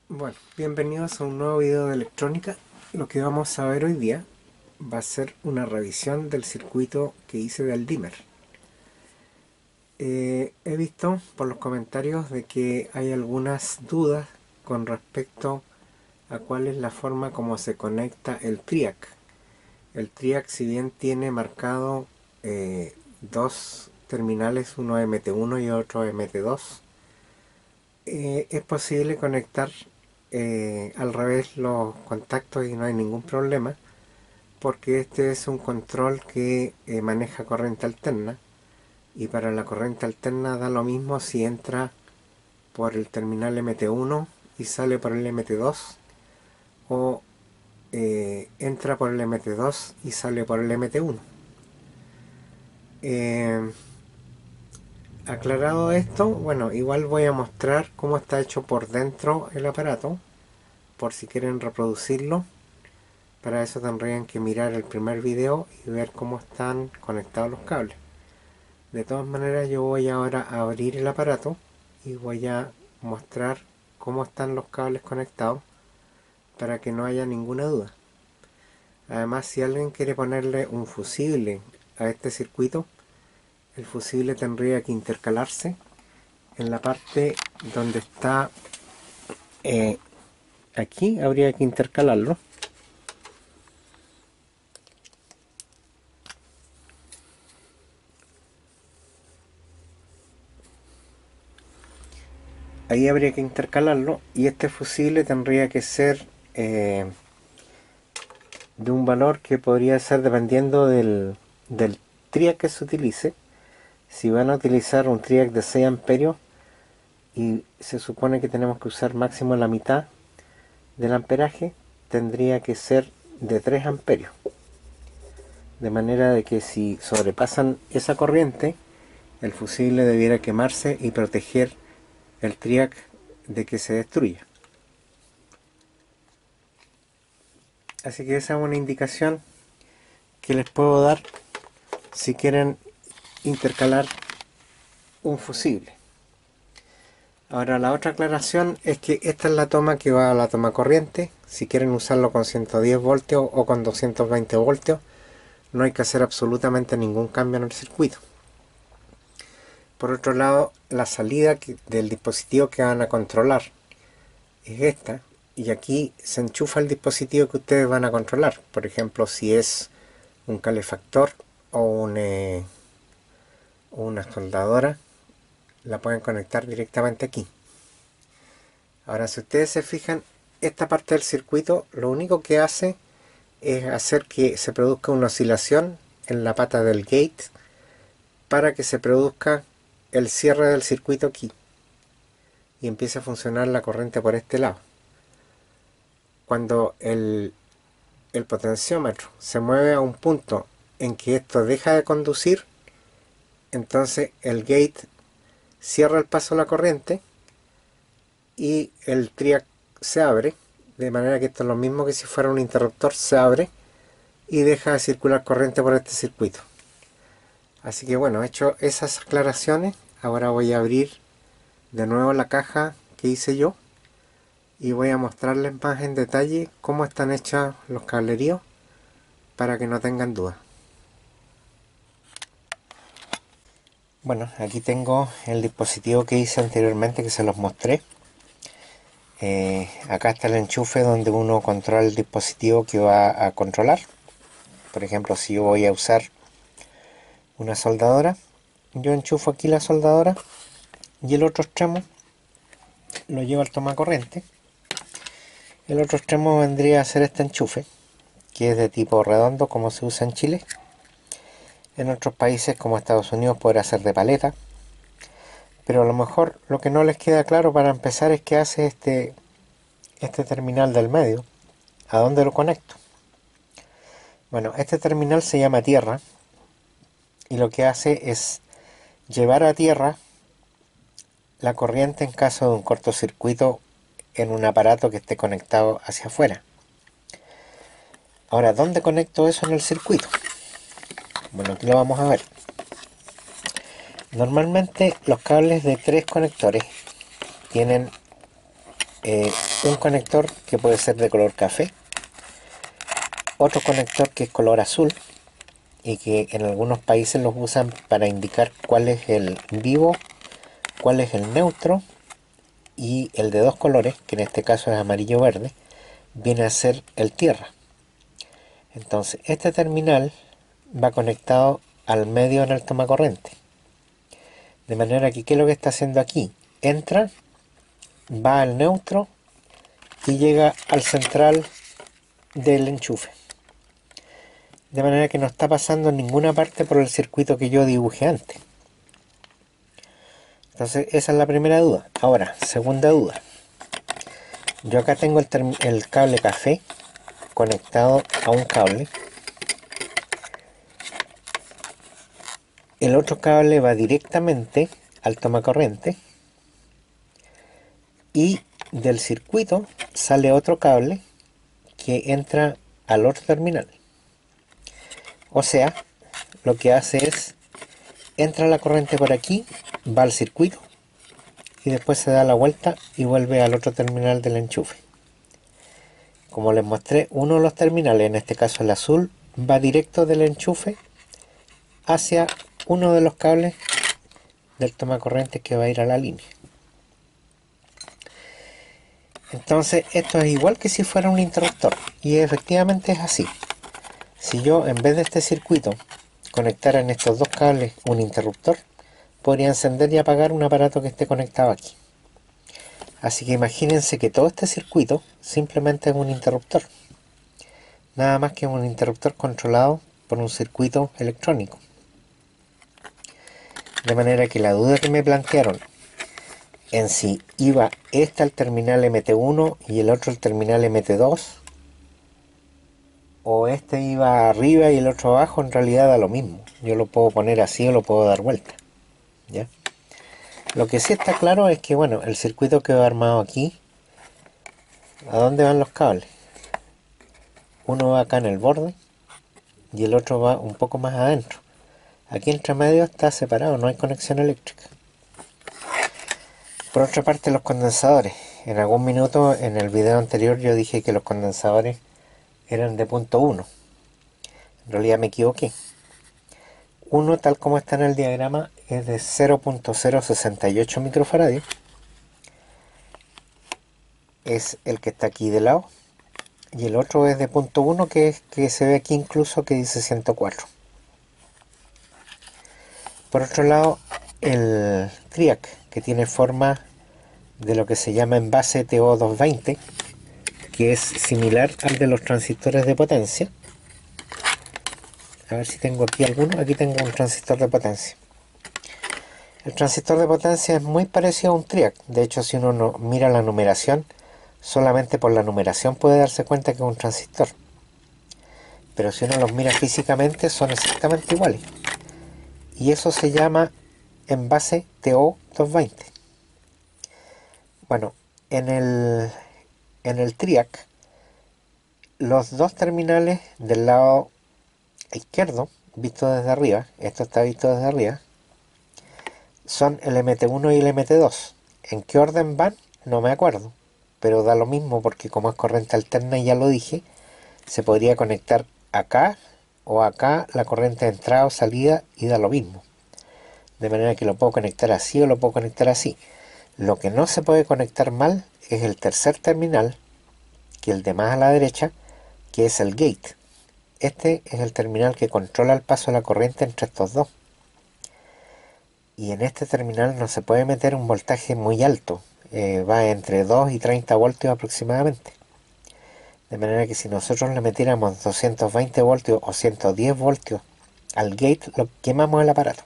Bueno, bienvenidos a un nuevo video de electrónica. Lo que vamos a ver hoy día va a ser una revisión del circuito que hice del dimmer. He visto por los comentarios de que hay algunas dudas con respecto a cuál es la forma como se conecta el TRIAC. El TRIAC, si bien tiene marcado dos terminales, uno MT1 y otro MT2, es posible conectar al revés los contactos y no hay ningún problema, porque este es un control que maneja corriente alterna, y para la corriente alterna da lo mismo si entra por el terminal MT1 y sale por el MT2, o entra por el MT2 y sale por el MT1. Aclarado esto, bueno, igual voy a mostrar cómo está hecho por dentro el aparato, por si quieren reproducirlo. Para eso tendrían que mirar el primer video y ver cómo están conectados los cables. De todas maneras, yo voy ahora a abrir el aparato y voy a mostrar cómo están los cables conectados para que no haya ninguna duda. Además, si alguien quiere ponerle un fusible a este circuito, el fusible tendría que intercalarse en la parte donde está aquí. Habría que intercalarlo. Ahí habría que intercalarlo, y este fusible tendría que ser de un valor que podría ser dependiendo del triac que se utilice. Si van a utilizar un triac de 6 amperios y se supone que tenemos que usar máximo la mitad del amperaje, tendría que ser de 3 amperios, de manera de que si sobrepasan esa corriente, el fusible debiera quemarse y proteger el triac de que se destruya. Así que esa es una indicación que les puedo dar si quieren intercalar un fusible. Ahora, la otra aclaración es que esta es la toma que va a la toma corriente. Si quieren usarlo con 110 voltios o con 220 voltios, no hay que hacer absolutamente ningún cambio en el circuito. Por otro lado, la salida del dispositivo que van a controlar es esta, y aquí se enchufa el dispositivo que ustedes van a controlar. Por ejemplo, si es un calefactor o una soldadora, la pueden conectar directamente aquí. Ahora, si ustedes se fijan, esta parte del circuito lo único que hace es hacer que se produzca una oscilación en la pata del gate para que se produzca el cierre del circuito aquí y empiece a funcionar la corriente por este lado. Cuando el potenciómetro se mueve a un punto en que esto deja de conducir, entonces el gate cierra el paso a la corriente y el triac se abre, de manera que esto es lo mismo que si fuera un interruptor, se abre y deja de circular corriente por este circuito. Así que bueno, hecho esas aclaraciones, ahora voy a abrir de nuevo la caja que hice yo y voy a mostrarles más en detalle cómo están hechos los cableríos para que no tengan dudas. Bueno, aquí tengo el dispositivo que hice anteriormente, que se los mostré. Acá está el enchufe donde uno controla el dispositivo que va a controlar. Por ejemplo, si yo voy a usar una soldadora, yo enchufo aquí la soldadora y el otro extremo lo llevo al tomacorriente. El otro extremo vendría a ser este enchufe, que es de tipo redondo, como se usa en Chile. En otros países como Estados Unidos podrá ser de paleta, pero a lo mejor lo que no les queda claro para empezar es qué hace este terminal del medio. ¿A dónde lo conecto? Bueno, este terminal se llama tierra y lo que hace es llevar a tierra la corriente en caso de un cortocircuito en un aparato que esté conectado hacia afuera. Ahora, ¿dónde conecto eso en el circuito? Bueno, aquí lo vamos a ver. Normalmente los cables de 3 conectores tienen un conector que puede ser de color café, otro conector que es color azul y que en algunos países los usan para indicar cuál es el vivo, cuál es el neutro, y el de dos colores, que en este caso es amarillo verde, viene a ser el tierra. Entonces este terminal va conectado al medio en el tomacorriente, de manera que ¿qué es lo que está haciendo aquí? Entra, va al neutro y llega al central del enchufe, de manera que no está pasando en ninguna parte por el circuito que yo dibujé antes. Entonces esa es la primera duda. Ahora, segunda duda, yo acá tengo el cable café conectado a un cable, el otro cable va directamente al tomacorriente y del circuito sale otro cable que entra al otro terminal. O sea, lo que hace es, entra la corriente por aquí, va al circuito y después se da la vuelta y vuelve al otro terminal del enchufe. Como les mostré, uno de los terminales, en este caso el azul, va directo del enchufe hacia uno de los cables del tomacorriente que va a ir a la línea. Entonces esto es igual que si fuera un interruptor, y efectivamente es así. Si yo, en vez de este circuito, conectara en estos dos cables un interruptor, podría encender y apagar un aparato que esté conectado aquí. Así que imagínense que todo este circuito simplemente es un interruptor, nada más que un interruptor controlado por un circuito electrónico. De manera que la duda que me plantearon en si iba este al terminal MT1 y el otro al terminal MT2, o este iba arriba y el otro abajo, en realidad da lo mismo. Yo lo puedo poner así o lo puedo dar vuelta, ¿ya? Lo que sí está claro es que, bueno, el circuito quedó armado aquí. ¿A dónde van los cables? Uno va acá en el borde y el otro va un poco más adentro. Aquí entre medio está separado, no hay conexión eléctrica. Por otra parte, los condensadores. En algún minuto en el video anterior yo dije que los condensadores eran de punto 1. En realidad me equivoqué. Uno, tal como está en el diagrama, es de 0.068 microfaradios. Es el que está aquí de lado. Y el otro es de punto 1, que se ve aquí incluso, que dice 104. Por otro lado, el TRIAC, que tiene forma de lo que se llama envase TO220, que es similar al de los transistores de potencia. A ver si tengo aquí alguno. Aquí tengo un transistor de potencia. El transistor de potencia es muy parecido a un TRIAC. De hecho, si uno no mira la numeración, solamente por la numeración puede darse cuenta que es un transistor. Pero si uno los mira físicamente, son exactamente iguales. Y eso se llama envase TO220. Bueno, en el TRIAC, los dos terminales del lado izquierdo, visto desde arriba, esto está visto desde arriba, son el MT1 y el MT2. ¿En qué orden van? No me acuerdo, pero da lo mismo porque como es corriente alterna, y ya lo dije, se podría conectar acá o acá la corriente de entrada o salida y da lo mismo. De manera que lo puedo conectar así o lo puedo conectar así. Lo que no se puede conectar mal es el tercer terminal, que es el de más a la derecha, que es el gate. Este es el terminal que controla el paso de la corriente entre estos dos. Y en este terminal no se puede meter un voltaje muy alto. Va entre 2 y 30 voltios aproximadamente. De manera que si nosotros le metiéramos 220 voltios o 110 voltios al gate, lo quemamos el aparato.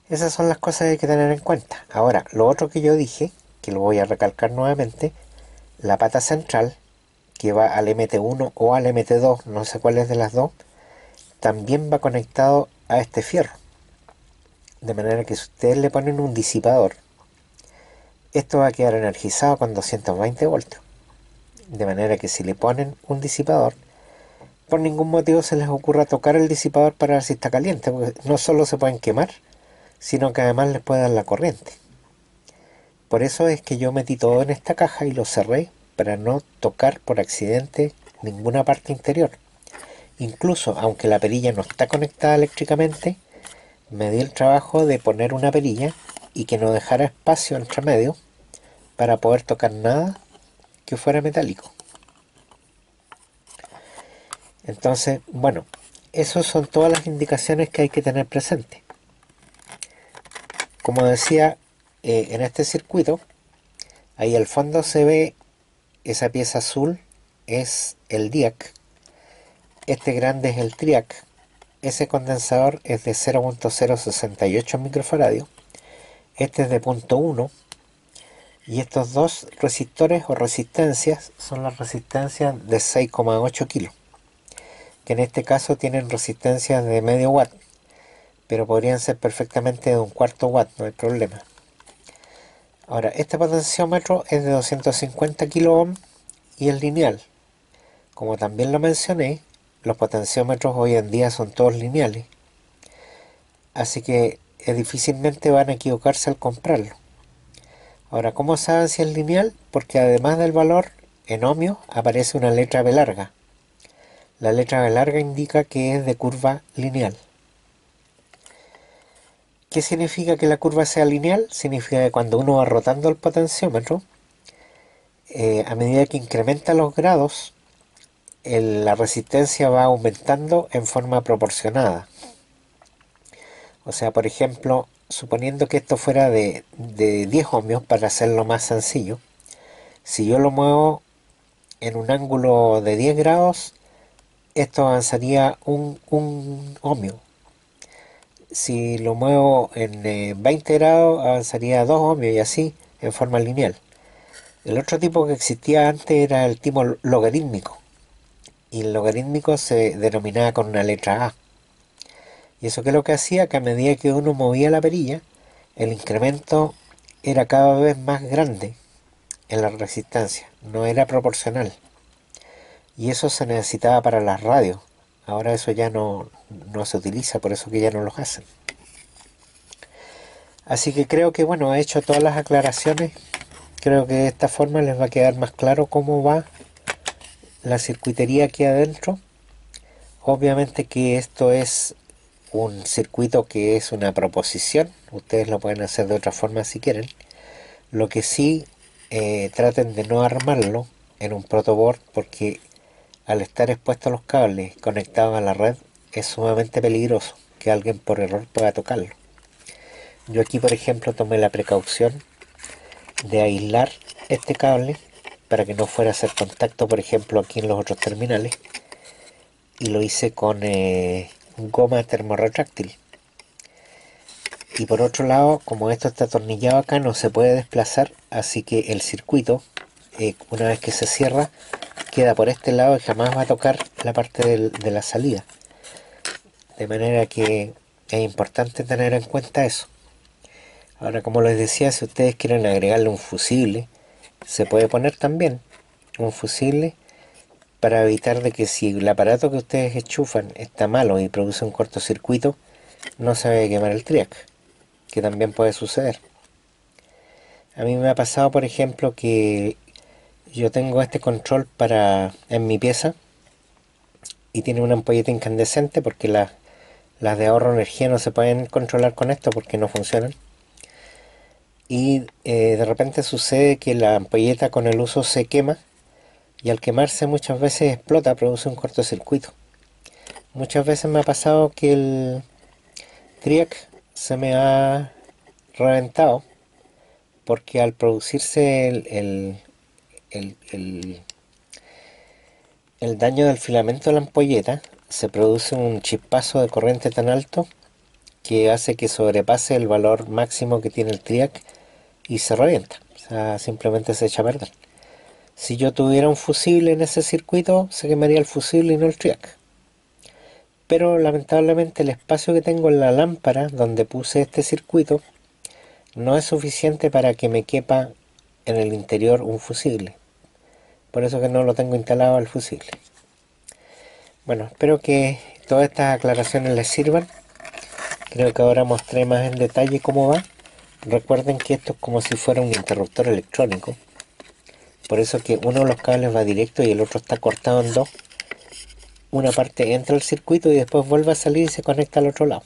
Esas son las cosas que hay que tener en cuenta. Ahora, lo otro que yo dije, que lo voy a recalcar nuevamente, la pata central, que va al MT1 o al MT2, no sé cuál es de las dos, también va conectado a este fierro. De manera que si ustedes le ponen un disipador, esto va a quedar energizado con 220 voltios. De manera que si le ponen un disipador, por ningún motivo se les ocurra tocar el disipador para ver si está caliente, porque no solo se pueden quemar, sino que además les puede dar la corriente. Por eso es que yo metí todo en esta caja y lo cerré para no tocar por accidente ninguna parte interior. Incluso, aunque la perilla no está conectada eléctricamente, me di el trabajo de poner una perilla y que no dejara espacio entre medio para poder tocar nada que fuera metálico. Entonces, bueno, esas son todas las indicaciones que hay que tener presente. Como decía, en este circuito, ahí al fondo se ve esa pieza azul, es el DIAC, este grande es el TRIAC, ese condensador es de 0.068 microfaradios, este es de 0.1, y estos dos resistores o resistencias son las resistencias de 6,8 kilos, que en este caso tienen resistencias de medio watt, pero podrían ser perfectamente de un cuarto watt, no hay problema. Ahora, este potenciómetro es de 250 kilo y es lineal. Como también lo mencioné, los potenciómetros hoy en día son todos lineales, así que difícilmente van a equivocarse al comprarlo. Ahora, ¿cómo saben si es lineal? Porque además del valor en ohmios aparece una letra B larga. La letra B larga indica que es de curva lineal. ¿Qué significa que la curva sea lineal? Significa que cuando uno va rotando el potenciómetro, a medida que incrementa los grados, la resistencia va aumentando en forma proporcionada. O sea, por ejemplo, suponiendo que esto fuera de 10 ohmios, para hacerlo más sencillo, si yo lo muevo en un ángulo de 10 grados, esto avanzaría un ohmio. Si lo muevo en 20 grados, avanzaría 2 ohmios y así en forma lineal. El otro tipo que existía antes era el tipo logarítmico, y el logarítmico se denominaba con una letra A. Y eso que lo que hacía, que a medida que uno movía la perilla, el incremento era cada vez más grande en la resistencia, no era proporcional. Y eso se necesitaba para las radios. Ahora eso ya no se utiliza, por eso que ya no los hacen. Así que creo que bueno, he hecho todas las aclaraciones. Creo que de esta forma les va a quedar más claro cómo va la circuitería aquí adentro. Obviamente que esto es un circuito que es una proposición. Ustedes lo pueden hacer de otra forma si quieren. Lo que sí, traten de no armarlo en un protoboard, porque al estar expuestos los cables conectados a la red es sumamente peligroso que alguien por error pueda tocarlo. Yo aquí, por ejemplo, tomé la precaución de aislar este cable para que no fuera a hacer contacto, por ejemplo, aquí en los otros terminales, y lo hice con goma termorretráctil. Y por otro lado, como esto está atornillado acá, no se puede desplazar, así que el circuito, una vez que se cierra, queda por este lado y jamás va a tocar la parte de la salida. De manera que es importante tener en cuenta eso. Ahora, como les decía, si ustedes quieren agregarle un fusible, se puede poner también un fusible para evitar de que si el aparato que ustedes enchufan está malo y produce un cortocircuito, no se vaya a quemar el triac, que también puede suceder. A mí me ha pasado, por ejemplo, que yo tengo este control en mi pieza y tiene una ampolleta incandescente, porque las de ahorro de energía no se pueden controlar con esto porque no funcionan. Y de repente sucede que la ampolleta con el uso se quema, y al quemarse muchas veces explota, produce un cortocircuito. Muchas veces me ha pasado que el triac se me ha reventado porque al producirse el daño del filamento de la ampolleta, se produce un chispazo de corriente tan alto que hace que sobrepase el valor máximo que tiene el triac y se revienta. O sea, simplemente se echa a perder. Si yo tuviera un fusible en ese circuito, se quemaría el fusible y no el triac. Pero lamentablemente el espacio que tengo en la lámpara donde puse este circuito no es suficiente para que me quepa en el interior un fusible. Por eso que no lo tengo instalado al fusible. Bueno, espero que todas estas aclaraciones les sirvan. Creo que ahora mostré más en detalle cómo va. recuerden que esto es como si fuera un interruptor electrónico. Por eso que uno de los cables va directo y el otro está cortado en dos. Una parte entra al circuito y después vuelve a salir y se conecta al otro lado.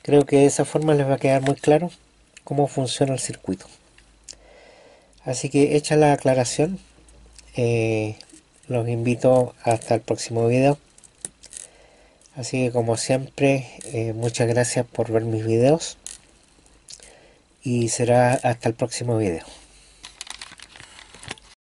Creo que de esa forma les va a quedar muy claro cómo funciona el circuito. Así que hecha la aclaración, los invito hasta el próximo video. Así que como siempre, muchas gracias por ver mis videos y será hasta el próximo video.